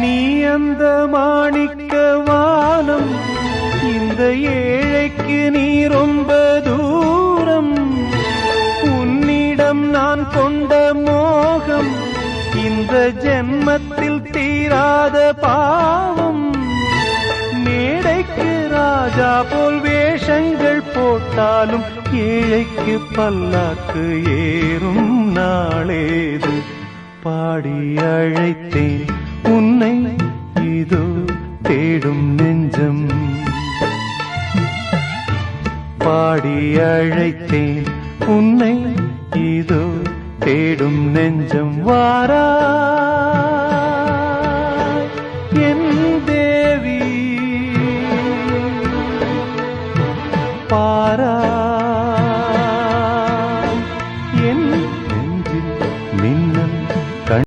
நீ அந்த மாணிக்க வானம், இந்த ஏழைக்கு நீ ரொம்ப தூரம். உன்னிடம் நான் கொண்ட மோகம் இந்த ஜென்மத்தில் தீராத பாவம். மேடைக்கு ராஜா போல் வேஷங்கள் போட்டாலும் ஏழைக்கு பல்லாக்கு ஏறும் நாளேது. பாடி அழைத்தேன் உன்னை இதோ தேடும் நெஞ்சம். பாடி அழைத்தேன் உன்னை இதோ தேடும் நெஞ்சம். வாரா